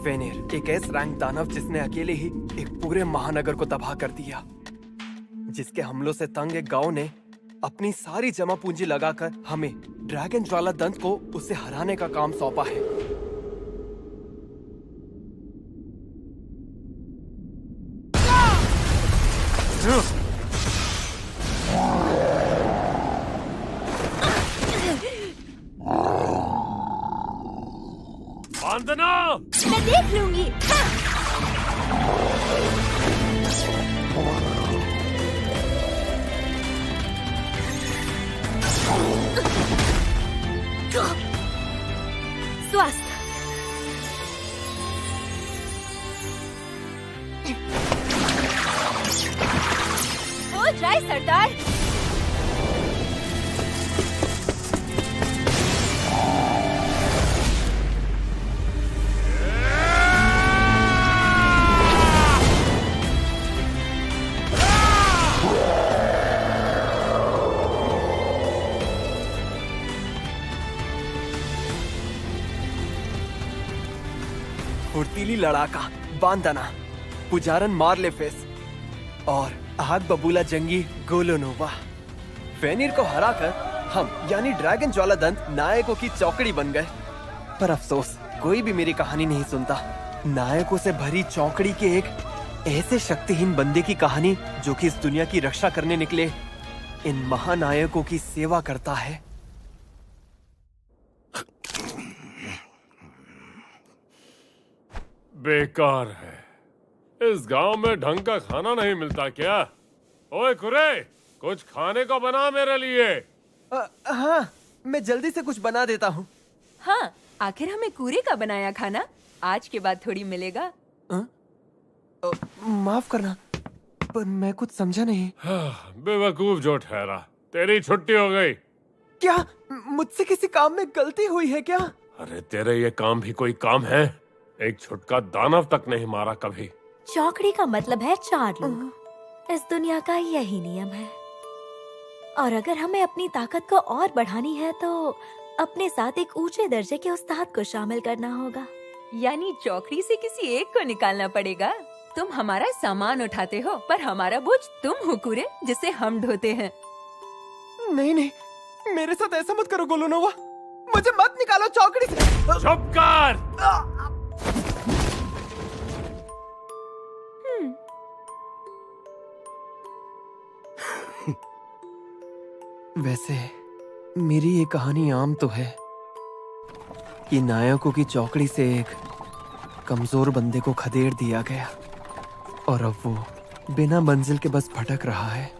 फेनिर एक S rank दानव जिसने अकेले ही एक पूरे महानगर को तबाह कर दिया। जिसके हमलों से तंग एक गांव ने अपनी सारी जमा पूंजी लगाकर हमें ड्रैगन ज्वाला दंत को उसे हराने का काम सौंपा है। वंदना! मैं देख लूंगी। स्वस्थ। हो जाए सरदार। फुर्तीली लड़ाका बांदना, पुजारन मार्लेफेस और आग बबूला जंगी गोलोनोवा। फेनिर को हराकर हम यानी ड्रैगन ज्वाला दंत नायकों की चौकड़ी बन गए। पर अफसोस कोई भी मेरी कहानी नहीं सुनता। नायकों से भरी चौकड़ी के एक ऐसे शक्तिहीन बंदे की कहानी जो कि इस दुनिया की रक्षा करने निकले इन महानायकों की सेवा करता है। बेकार है। इस गांव में ढंग का खाना नहीं मिलता क्या? ओए कुरे, कुछ खाने को बना मेरे लिए। हाँ, मैं जल्दी से कुछ बना देता हूँ। हाँ, आखिर हमें कूरे का बनाया खाना आज के बाद थोड़ी मिलेगा। माफ करना, पर मैं कुछ समझा नहीं। बेवकूफ जो ठहरा, तेरी छुट्टी हो गई। क्या मुझसे किसी काम में गलती हुई है क्या? अरे तेरे ये काम भी कोई काम है? एक छुटका दानव तक नहीं मारा कभी। चौकड़ी का मतलब है 4 लोग। इस दुनिया का यही नियम है। और अगर हमें अपनी ताकत को और बढ़ानी है तो अपने साथ एक ऊंचे दर्जे के उस्ताद को शामिल करना होगा। यानी चौकड़ी से किसी एक को निकालना पड़ेगा। तुम हमारा सामान उठाते हो, पर हमारा बोझ तुम हो कूरे जिसे हम ढोते हैं। नहीं नहीं, मेरे साथ ऐसा मत करो गोलोनोवा। मुझे मत निकालो चौकड़ी से। चुप कर। वैसे मेरी ये कहानी आम तो है कि नायकों की चौकड़ी से एक कमजोर बंदे को खदेड़ दिया गया और अब वो बिना मंजिल के बस भटक रहा है।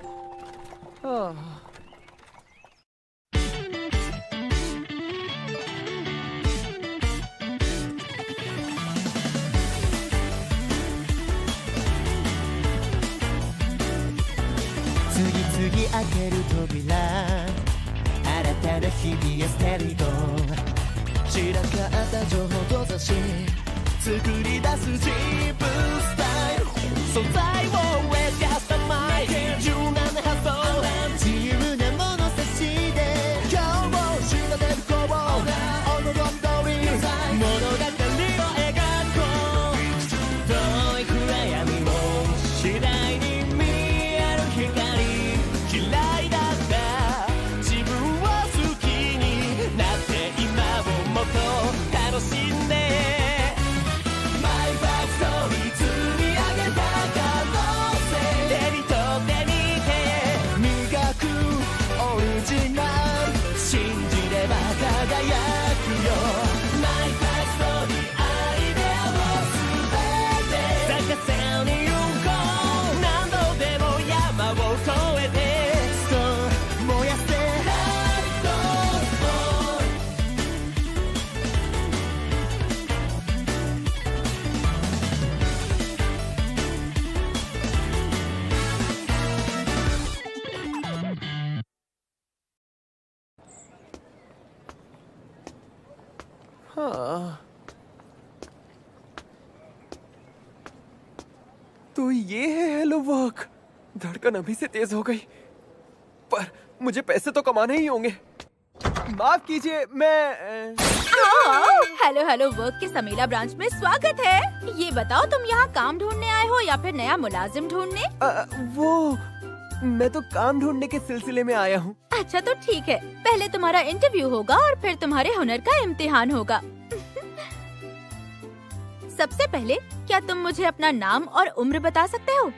開ける扉新たな日々へ捨てると散らかった情報と雑誌作り出すジープスタイル素材を植え付けたマイ柔軟な発想自由な物差しで今日も仕立てるこうお望み通り物語を描こう遠い暗闇も次第に見える光嫌いだった自分を好きになって今をもっと楽しんで My back story 積み上げた可能性手に取ってみて磨くオリジナル信じれば輝くよ My back story アイデアを全て咲かせに行こう何度でも山を越えて燃やせ Life goes on हाँ, तो ये है हेलो वर्क। धड़कन अभी से तेज हो गई, पर मुझे पैसे तो कमाने ही होंगे। माफ कीजिए, मैं हेलो हेलो, वर्क के समेला ब्रांच में स्वागत है। ये बताओ, तुम यहाँ काम ढूंढने आए हो या फिर नया मुलाजिम ढूंढने? मैं तो काम ढूंढने के सिलसिले में आया हूँ। अच्छा तो ठीक है, पहले तुम्हारा इंटरव्यू होगा और फिर तुम्हारे हुनर का इम्तिहान होगा। सबसे पहले क्या तुम मुझे अपना नाम और उम्र बता सकते हो?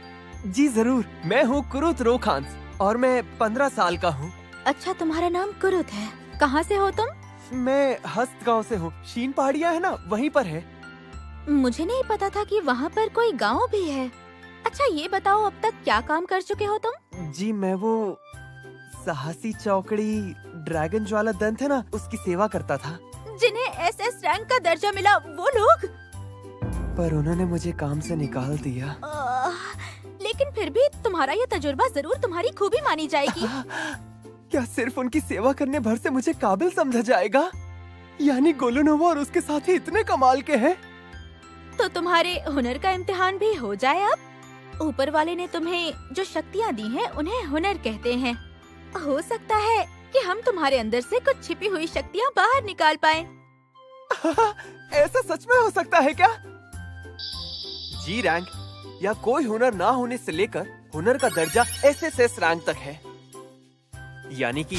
जी जरूर, मैं हूँ कुरुत रोखान्स और मैं 15 साल का हूँ। अच्छा, तुम्हारा नाम कुरुत है। कहाँ से हो तुम? मैं हस्त गाँव से हूँ। शीन पहाड़ियाँ है ना, वहीं पर है। मुझे नहीं पता था कि वहाँ पर कोई गांव भी है। अच्छा ये बताओ, अब तक क्या काम कर चुके हो तुम? जी मैं वो साहसी चौकड़ी ड्रैगन ज्वाला दंत है ना, उसकी सेवा करता था। जिन्हें एसएस रैंक का दर्जा मिला वो लोग? पर उन्होंने मुझे काम से निकाल दिया। लेकिन फिर भी तुम्हारा ये तजुर्बा जरूर तुम्हारी खूबी मानी जाएगी। क्या सिर्फ उनकी सेवा करने भर से मुझे काबिल समझा जाएगा? यानी गोलुनोवा और उसके साथी इतने कमाल के हैं। तो तुम्हारे हुनर का इम्तिहान भी हो जाए अब। ऊपर वाले ने तुम्हें जो शक्तियाँ दी हैं, उन्हें हुनर कहते हैं। हो सकता है कि हम तुम्हारे अंदर से कुछ छिपी हुई शक्तियाँ बाहर निकाल पाएं। ऐसा सच में हो सकता है क्या? जी रैंक या कोई हुनर ना होने से लेकर हुनर का दर्जा एसएसएस रैंक तक है। यानी कि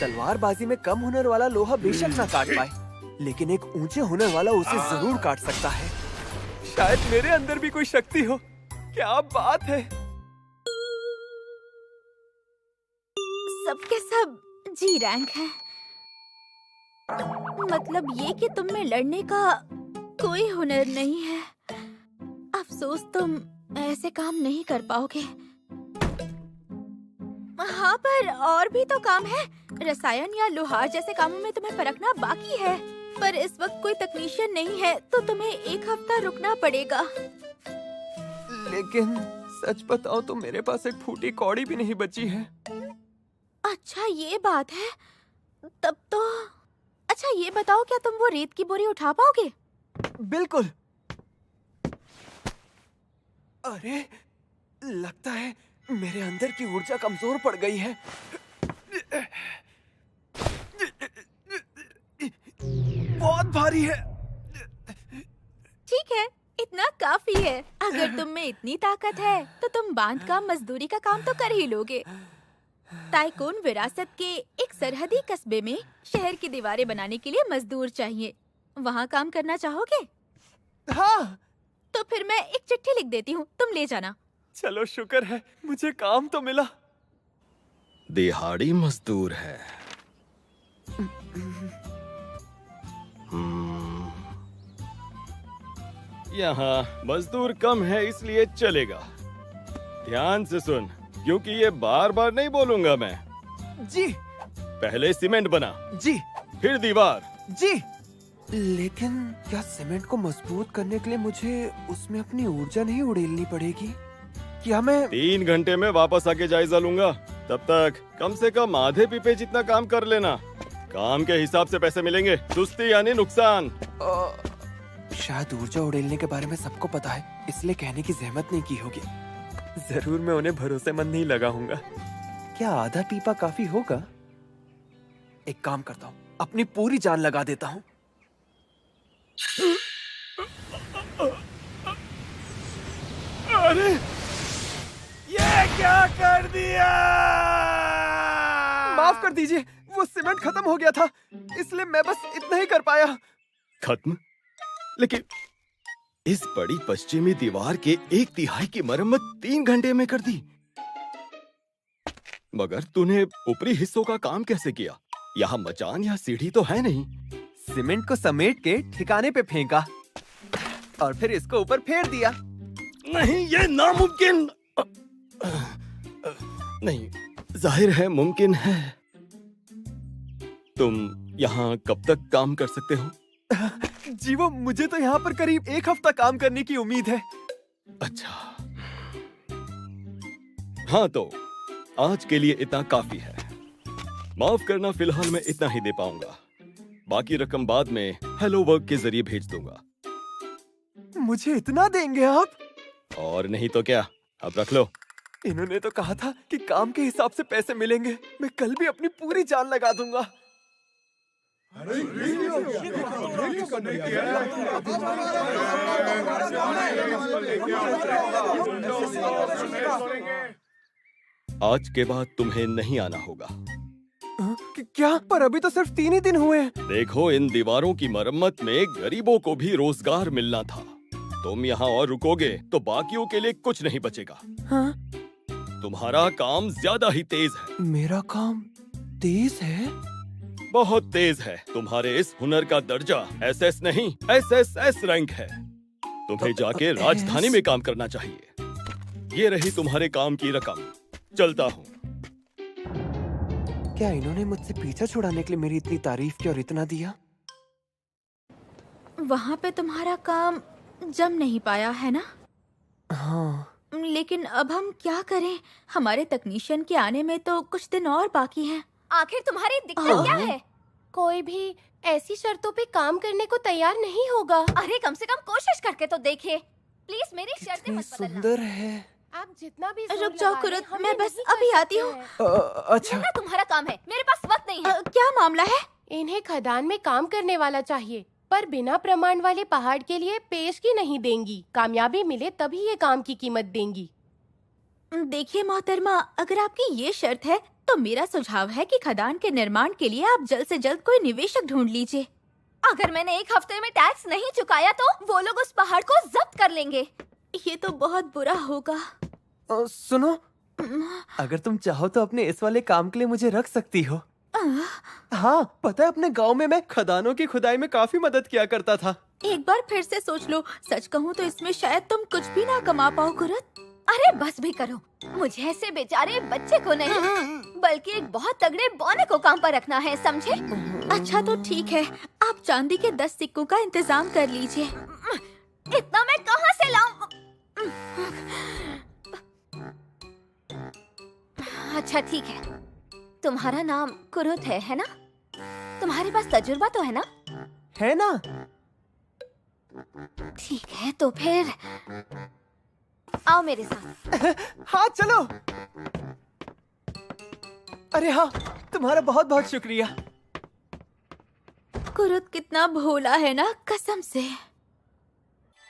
तलवारबाजी में कम हुनर वाला लोहा बेशक ना काट पाए, लेकिन एक ऊंचे हुनर वाला उसे जरूर काट सकता है। शायद मेरे अंदर भी कोई शक्ति हो। क्या बात है। सबके सब जी रैंक है। मतलब ये कि तुम में लड़ने का कोई हुनर नहीं है। अफसोस, तुम ऐसे काम नहीं कर पाओगे। हाँ, पर और भी तो काम है। रसायन या लोहार जैसे कामों में तुम्हें परखना बाकी है। पर इस वक्त कोई तकनीशियन नहीं है, तो तुम्हें 1 हफ्ता रुकना पड़ेगा। लेकिन सच बताओ तो मेरे पास एक फूटी कौड़ी भी नहीं बची है। अच्छा ये बात है। तब तो अच्छा ये बताओ, क्या तुम वो रेत की बोरी उठा पाओगे? बिल्कुल। अरे लगता है मेरे अंदर की ऊर्जा कमजोर पड़ गई है। बहुत भारी है। ठीक है, इतना काफी है। अगर तुम में इतनी ताकत है तो तुम बांध का मजदूरी का काम तो कर ही लोगे। ताइकोन विरासत के एक सरहदी कस्बे में शहर की दीवारें बनाने के लिए मजदूर चाहिए। वहाँ काम करना चाहोगे? हाँ। तो फिर मैं एक चिट्ठी लिख देती हूँ, तुम ले जाना। चलो शुक्र है, मुझे काम तो मिला। दिहाड़ी मजदूर है। यहाँ मजदूर कम है इसलिए चलेगा। ध्यान से सुन, क्योंकि ये बार बार नहीं बोलूंगा मैं। जी। पहले सीमेंट बना, जी। फिर दीवार, जी। लेकिन क्या सीमेंट को मजबूत करने के लिए मुझे उसमें अपनी ऊर्जा नहीं उड़ेलनी पड़ेगी? क्या मैं 3 घंटे में वापस आके जायजा लूंगा। तब तक कम से कम आधे पीपे जितना काम कर लेना। काम के हिसाब से पैसे मिलेंगे, सुस्ती यानी नुकसान। शायद ऊर्जा उड़ेलने के बारे में सबको पता है, इसलिए कहने की जहमत नहीं की होगी। जरूर मैं उन्हें भरोसेमंद नहीं लगाऊंगा। क्या आधा पीपा काफी होगा? एक काम करता हूँ, अपनी पूरी जान लगा देता हूँ। अरे ये क्या कर दिया? माफ कर दीजिए, वो सीमेंट खत्म हो गया था, इसलिए मैं बस इतना ही कर पाया। खत्म? लेकिन इस बड़ी पश्चिमी दीवार के 1/3 की मरम्मत 3 घंटे में कर दी। मगर तूने ऊपरी हिस्सों का काम कैसे किया? यहाँ मचान या सीढ़ी तो है नहीं। सीमेंट को समेट के ठिकाने पे फेंका और फिर इसको ऊपर फेर दिया। नहीं, ये नामुमकिन। नहीं, जाहिर है मुमकिन है। तुम यहाँ कब तक काम कर सकते हो? जी वो मुझे तो यहाँ पर करीब 1 हफ्ता काम करने की उम्मीद है। अच्छा, हाँ तो आज के लिए इतना काफी है। माफ करना, फिलहाल मैं इतना ही दे पाऊंगा। बाकी रकम बाद में हेलो वर्क के जरिए भेज दूंगा। मुझे इतना देंगे आप? और नहीं तो क्या, अब रख लो। इन्होंने तो कहा था कि काम के हिसाब से पैसे मिलेंगे। मैं कल भी अपनी पूरी जान लगा दूंगा। आज के बाद तुम्हें नहीं आना होगा। क्या? पर अभी तो सिर्फ 3 ही दिन हुए हैं। देखो, इन दीवारों की मरम्मत में गरीबों को भी रोजगार मिलना था। तुम यहाँ और रुकोगे तो बाकियों के लिए कुछ नहीं बचेगा। हाँ? तुम्हारा काम ज्यादा ही तेज है। मेरा काम तेज है? बहुत तेज है। तुम्हारे इस हुनर का दर्जा SS नहीं SSS रैंक है। तुम्हें जाके राजधानी में काम करना चाहिए। ये रही तुम्हारे काम की रकम। चलता हूँ। क्या इन्होंने मुझसे पीछा छुड़ाने के लिए मेरी इतनी तारीफ की और इतना दिया? वहाँ पे तुम्हारा काम जम नहीं पाया है ना? हाँ। लेकिन अब हम क्या करें? हमारे तकनीशियन के आने में तो कुछ दिन और बाकी हैं। आखिर तुम्हारी दिक्कत क्या है? कोई भी ऐसी शर्तों पे काम करने को तैयार नहीं होगा। अरे कम से कम कोशिश करके तो देखिए। प्लीज मेरी शर्तें कितनी मत बदलना। सुंदर है। आप जितना भी रुक जाओ कुरुत, मैं बस अभी आती हूँ। अच्छा। ना तुम्हारा काम है, मेरे पास वक्त नहीं है। क्या मामला है? इन्हें खदान में काम करने वाला चाहिए, पर बिना प्रमाण वाले पहाड़ के लिए पेशगी नहीं देंगी। कामयाबी मिले तभी ये काम की कीमत देंगी। देखिए मोहतरमा, अगर आपकी ये शर्त है तो मेरा सुझाव है कि खदान के निर्माण के लिए आप जल्द से जल्द कोई निवेशक ढूंढ लीजिए। अगर मैंने 1 हफ्ते में टैक्स नहीं चुकाया तो वो लोग उस पहाड़ को जब्त कर लेंगे। ये तो बहुत बुरा होगा। सुनो, अगर तुम चाहो तो अपने इस वाले काम के लिए मुझे रख सकती हो। हाँ, पता है अपने गांव में मैं खदानों की खुदाई में काफी मदद किया करता था। एक बार फिर से सोच लो। सच कहूँ तो इसमें शायद तुम कुछ भी ना कमा पाओ कुरुत। अरे बस भी करो। मुझे ऐसे बेचारे बच्चे को नहीं बल्कि एक बहुत तगड़े बौने को काम पर रखना है, समझे? अच्छा तो ठीक है, आप चांदी के 10 सिक्कों का इंतजाम कर लीजिए। इतना मैं कहाँ से लाऊं? अच्छा ठीक है, तुम्हारा नाम कुरुत है ना? तुम्हारे पास तजुर्बा तो है ना? है ना? ठीक है, तो फिर आओ मेरे साथ। हाँ चलो। अरे हाँ, तुम्हारा बहुत बहुत शुक्रिया। कुरुत कितना भोला है ना, कसम से।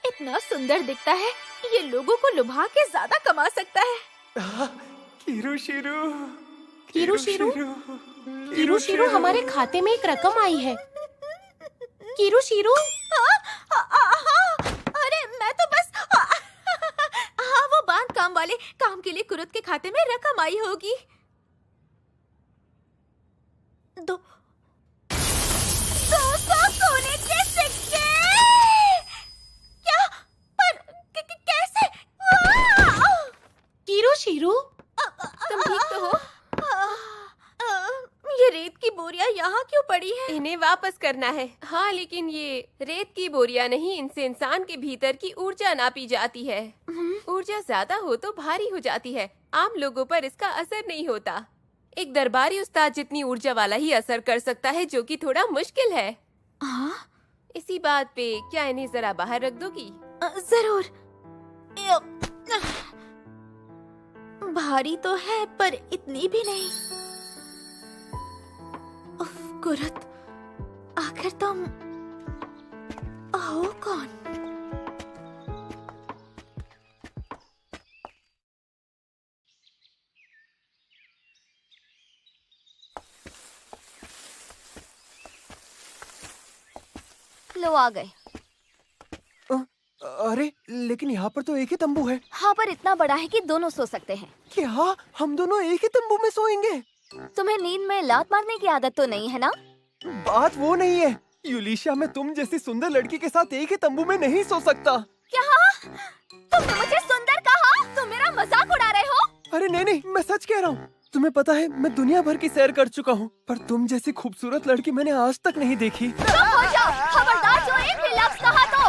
इतना सुंदर दिखता है, ये लोगों को लुभा के ज्यादा कमा सकता है। Kiru Shirou, Kiru Shirou, Kiru Shirou, हमारे खाते में एक रकम आई है। कीरू शिरू, अरे मैं तो बस हाँ, वो बांध काम वाले काम के लिए कुरुत के खाते में रकम आई होगी। 200 सोने के सिक्के। क्या? पर कैसे? कीरू शिरू, तुम ठीक तो हो? ये रेत की बोरियां यहाँ क्यों पड़ी है? इन्हें वापस करना है। हाँ, लेकिन ये रेत की बोरियां नहीं, इनसे इंसान के भीतर की ऊर्जा नापी जाती है। ऊर्जा ज्यादा हो तो भारी हो जाती है, आम लोगों पर इसका असर नहीं होता। एक दरबारी उस्ताद जितनी ऊर्जा वाला ही असर कर सकता है, जो कि थोड़ा मुश्किल है। इसी बात पे क्या इन्हें जरा बाहर रख दोगी? जरूर। भारी तो है पर इतनी भी नहीं। उफ, कुरुत, आखिर तुम हो कौन? लो आ गए। अरे लेकिन यहाँ पर तो एक ही तंबू है। हाँ, पर इतना बड़ा है कि दोनों सो सकते हैं। क्या हम दोनों एक ही तंबू में सोएंगे? तुम्हें नींद में लात मारने की आदत तो नहीं है ना? बात वो नहीं है यूलिशिया, मैं तुम जैसी सुंदर लड़की के साथ एक ही तंबू में नहीं सो सकता। क्या? तुमने मुझे सुंदर कहा? तुम मेरा मजाक उड़ा रहे हो? अरे नहीं, मैं सच कह रहा हूँ। तुम्हें पता है मैं दुनिया भर की सैर कर चुका हूँ, पर तुम जैसी खूबसूरत लड़की मैंने आज तक नहीं देखी। चुप हो जाओ, खबरदार जो एक भी लफ्ज़ कहा तो।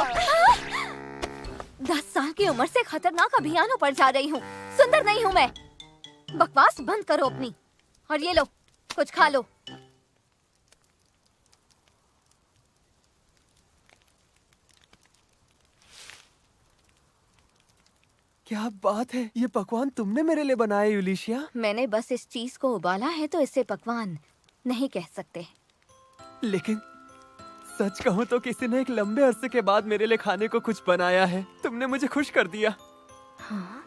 10 साल की उम्र से खतरनाक अभियानों पर जा रही हूँ। सुंदर नहीं हूँ मैं। बकवास बंद करो अपनी, और ये लो कुछ खा लो। क्या बात है, ये पकवान तुमने मेरे लिए बनाया यूलिशिया? मैंने बस इस चीज को उबाला है तो इसे पकवान नहीं कह सकते। लेकिन सच कहूँ तो किसी ने एक लंबे अरसे के बाद मेरे लिए खाने को कुछ बनाया है। तुमने मुझे खुश कर दिया। हाँ?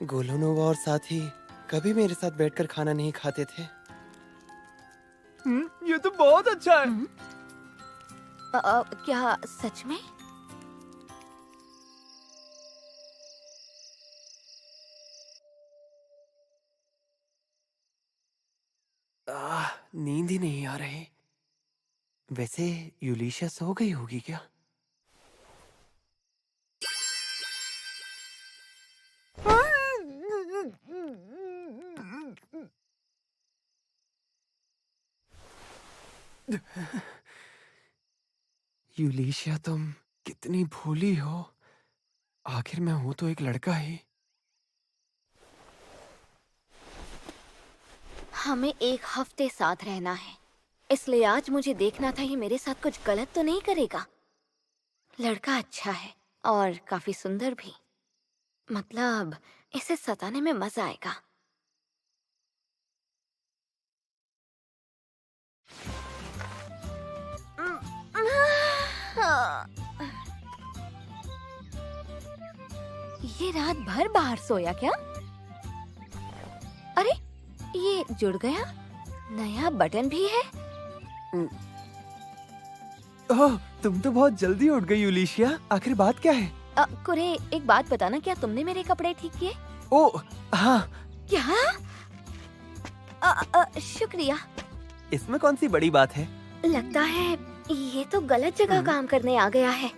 गोलोनोवा और साथी कभी मेरे साथ बैठकर खाना नहीं खाते थे। ये तो बहुत अच्छा है। क्या सच में? नींद ही नहीं आ रही। वैसे यूलिशिया सो गई होगी क्या? यूलिशिया, तुम कितनी भोली हो। आखिर मैं हूं तो एक लड़का ही। हमें एक हफ्ते साथ रहना है, इसलिए आज मुझे देखना था ये मेरे साथ कुछ गलत तो नहीं करेगा। लड़का अच्छा है और काफी सुंदर भी। मतलब इसे सताने में मजा आएगा। ये रात भर बाहर सोया क्या? अरे ये जुड़ गया। नया बटन भी है। ओह, तुम तो बहुत जल्दी उठ गई यूलिशिया। आखिर बात क्या है? कुरे, एक बात बताना, क्या तुमने मेरे कपड़े ठीक किए? ओह हाँ। क्या? शुक्रिया। इसमें कौन सी बड़ी बात है? लगता है ये तो गलत जगह काम करने आ गया है।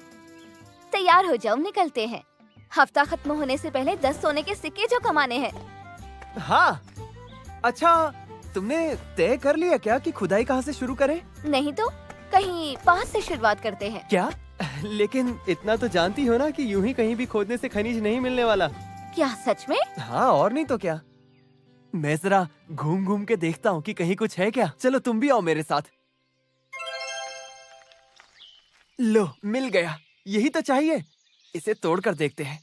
तैयार हो जाओ, निकलते हैं। हफ्ता खत्म होने से पहले 10 सोने के सिक्के जो कमाने हैं। हाँ। अच्छा, तुमने तय कर लिया क्या कि खुदाई कहाँ से शुरू करें? नहीं तो कहीं पास से शुरुआत करते हैं। क्या? लेकिन इतना तो जानती हो ना कि यूं ही कहीं भी खोदने से खनिज नहीं मिलने वाला। क्या सच में? हाँ, और नहीं तो क्या। मैं जरा घूम घूम के देखता हूँ कि कहीं कुछ है क्या। चलो तुम भी आओ मेरे साथ। लो, मिल गया। यही तो चाहिए। इसे तोड़कर देखते हैं।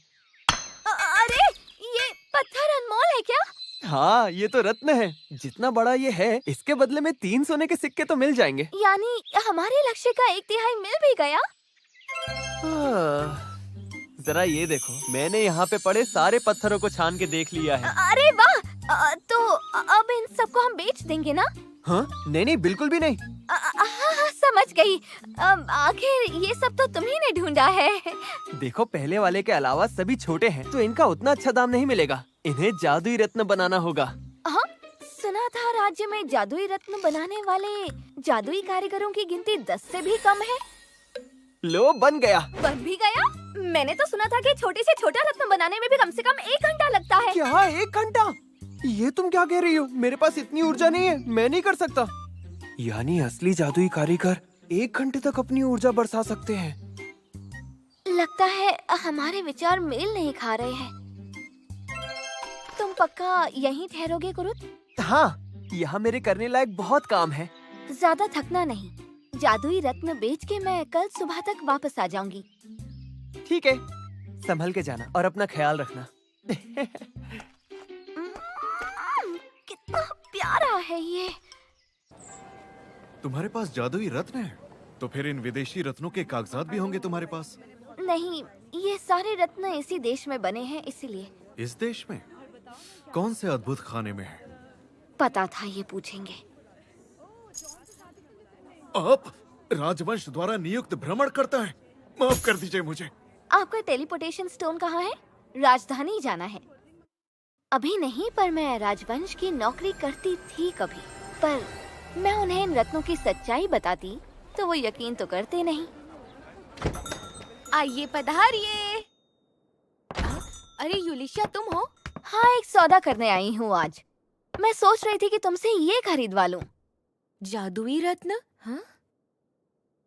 अरे ये पत्थर अनमोल है क्या? हाँ, ये तो रत्न है। जितना बड़ा ये है, इसके बदले में 3 सोने के सिक्के तो मिल जाएंगे। यानी हमारे लक्ष्य का 1/3 मिल भी गया। जरा ये देखो, मैंने यहाँ पे पड़े सारे पत्थरों को छान के देख लिया है। अरे वाह! तो अब इन सबको हम बेच देंगे ना? हाँ? नहीं, बिल्कुल भी नहीं। हाँ, समझ गई। आखिर ये सब तो तुम्ही ने ढूंढा है। देखो, पहले वाले के अलावा सभी छोटे हैं, तो इनका उतना अच्छा दाम नहीं मिलेगा। इन्हें जादुई रत्न बनाना होगा। हाँ, सुना था राज्य में जादुई रत्न बनाने वाले जादुई कारीगरों की गिनती 10 से भी कम है। लो, बन गया। बन भी गया? मैंने तो सुना था कि छोटे से छोटा रत्न बनाने में भी कम से कम 1 घंटा लगता है। क्या 1 घंटा? ये तुम क्या कह रही हो? मेरे पास इतनी ऊर्जा नहीं है, मैं नहीं कर सकता। यानी असली जादुई कारीगर 1 घंटे तक अपनी ऊर्जा बरसा सकते हैं। लगता है हमारे विचार मेल नहीं खा रहे हैं। तुम पक्का यहीं ठहरोगे कुरुत? हाँ, यहाँ मेरे करने लायक बहुत काम है। ज्यादा थकना नहीं। जादुई रत्न बेच के मैं कल सुबह तक वापस आ जाऊंगी। ठीक है, संभल के जाना और अपना ख्याल रखना। कितना प्यारा है ये। तुम्हारे पास जादुई रत्न है, तो फिर इन विदेशी रत्नों के कागजात भी होंगे तुम्हारे पास? नहीं, ये सारे रत्न इसी देश में बने हैं, इसीलिए। इस देश में? कौन से अद्भुत खाने में है? पता था ये पूछेंगे। आप राजवंश द्वारा नियुक्त भ्रमण करता है। माफ कर दीजिए मुझे। आपका टेलीपोर्टेशन स्टोन कहाँ है? राजधानी जाना है। अभी नहीं, पर मैं राजवंश की नौकरी करती थी कभी। पर मैं उन्हें इन रत्नों की सच्चाई बताती तो वो यकीन तो करते नहीं। आइए, पधारिए। अरे यूलिशिया, तुम हो? हाँ, एक सौदा करने आई हूँ आज। मैं सोच रही थी कि तुमसे ये खरीदवा लूं। जादुई रत्न? हाँ?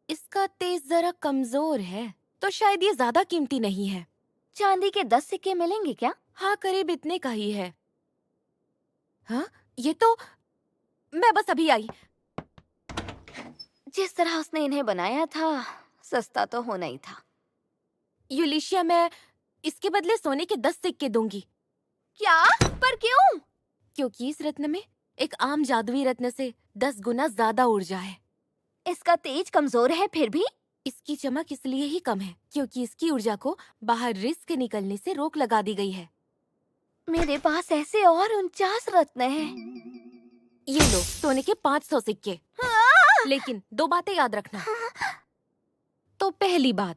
इसका तेज जरा कमजोर है, तो शायद ये ज्यादा कीमती नहीं है। चांदी के 10 सिक्के मिलेंगे क्या? हाँ, करीब इतने का ही है। हाँ, ये तो मैं बस अभी आई। जिस तरह उसने इन्हें बनाया था, सस्ता तो होना ही था। यूलिशिया, मैं इसके बदले सोने के 10 सिक्के दूंगी। क्या? पर क्यों? क्योंकि इस रत्न में एक आम जादुई रत्न से 10 गुना ज्यादा ऊर्जा है। इसका तेज कमजोर है, फिर भी इसकी चमक इसलिए ही कम है क्योंकि इसकी ऊर्जा को बाहर रिस्क के निकलने से रोक लगा दी गई है। मेरे पास ऐसे और 49 रत्न हैं। ये लो सोने के 500 सिक्के। लेकिन 2 बातें याद रखना। तो पहली बात,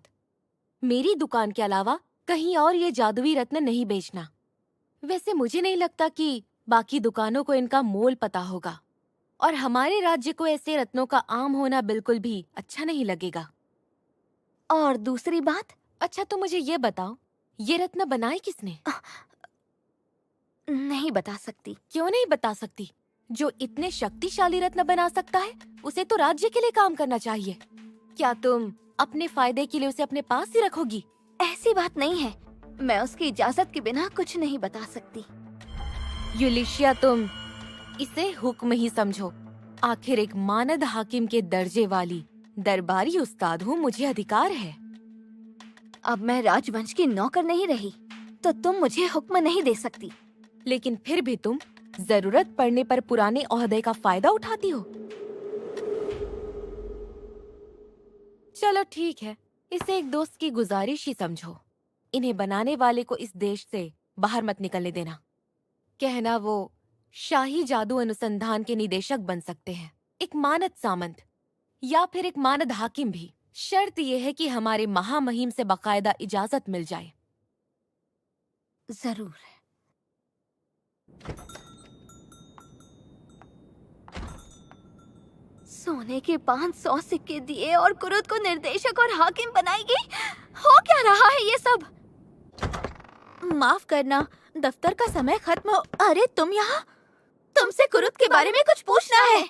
मेरी दुकान के अलावा कहीं और ये जादुई रत्न नहीं बेचना। वैसे मुझे नहीं लगता कि बाकी दुकानों को इनका मोल पता होगा, और हमारे राज्य को ऐसे रत्नों का आम होना बिल्कुल भी अच्छा नहीं लगेगा। और दूसरी बात, अच्छा तो मुझे ये बताओ, ये रत्न बनाए किसने? नहीं बता सकती। क्यों नहीं बता सकती? जो इतने शक्तिशाली रत्न बना सकता है उसे तो राज्य के लिए काम करना चाहिए। क्या तुम अपने फायदे के लिए उसे अपने पास ही रखोगी? ऐसी बात नहीं है, मैं उसकी इजाजत के बिना कुछ नहीं बता सकती। यूलिशिया, तुम इसे हुक्म ही समझो। आखिर एक मानद हाकिम के दर्जे वाली दरबारी उस्ताद हूँ, मुझे अधिकार है। अब मैं राजवंश की नौकर नहीं रही, तो तुम मुझे हुक्म नहीं दे सकती। लेकिन फिर भी तुम जरूरत पड़ने पर पुराने ओहदे का फायदा उठाती हो। चलो ठीक है, इसे एक दोस्त की गुजारिश ही समझो। इन्हें बनाने वाले को इस देश से बाहर मत निकलने देना। कहना वो शाही जादू अनुसंधान के निदेशक बन सकते हैं, एक मानद सामंत या फिर एक मानद हाकिम भी। शर्त यह है कि हमारे महामहिम से बाकायदा इजाजत मिल जाए। जरूर। सोने के 500 सिक्के दिए और कुरुद को निर्देशक और हाकिम बनाएगी? हो क्या रहा है ये सब? माफ करना, दफ्तर का समय खत्म हो। अरे तुम यहाँ? तुमसे कुरुद के बारे में कुछ पूछना है।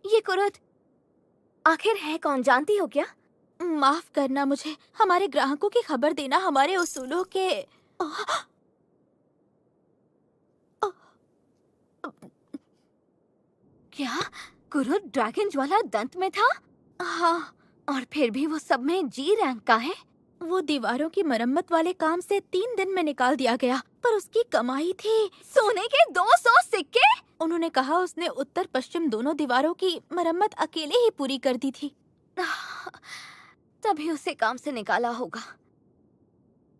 ये कुरुद आखिर है कौन, जानती हो क्या? माफ करना मुझे, हमारे ग्राहकों की खबर देना हमारे उसूलों के। क्या कुरुद ड्रैगन ज्वाला दंत में था? हाँ, और फिर भी वो सब में जी रैंक का है। वो दीवारों की मरम्मत वाले काम से 3 दिन में निकाल दिया गया, पर उसकी कमाई थी सोने के 200 सिक्के। उन्होंने कहा उसने उत्तर पश्चिम दोनों दीवारों की मरम्मत अकेले ही पूरी कर दी थी। तभी उसे काम से निकाला होगा।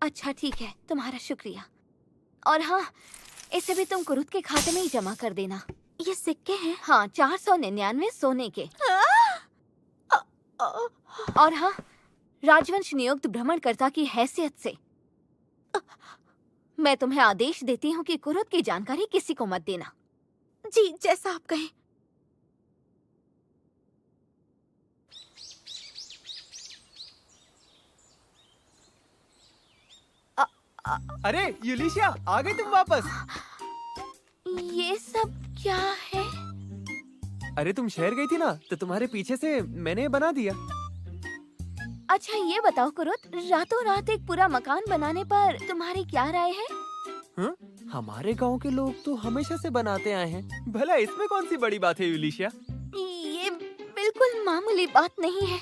अच्छा ठीक है, तुम्हारा शुक्रिया। और हाँ, इसे भी तुम कुरुद के खाते में ही जमा कर देना। ये सिक्के हैं? हाँ, 499 सोने के। और हाँ, राजवंश नियुक्त भ्रमणकर्ता की हैसियत से मैं तुम्हें आदेश देती हूँ कि कुरुद की जानकारी किसी को मत देना। जी, जैसा आप कहें। अरे यूलिशिया, आ गई तुम वापस? ये सब क्या है? अरे तुम शहर गई थी ना, तो तुम्हारे पीछे से मैंने बना दिया। अच्छा ये बताओ कुरुद, रातों रात एक पूरा मकान बनाने पर तुम्हारी क्या राय है? हमारे गांव के लोग तो हमेशा से बनाते आए हैं, भला इसमें कौन सी बड़ी बात है यूलिशिया? ये बिल्कुल मामूली बात नहीं है।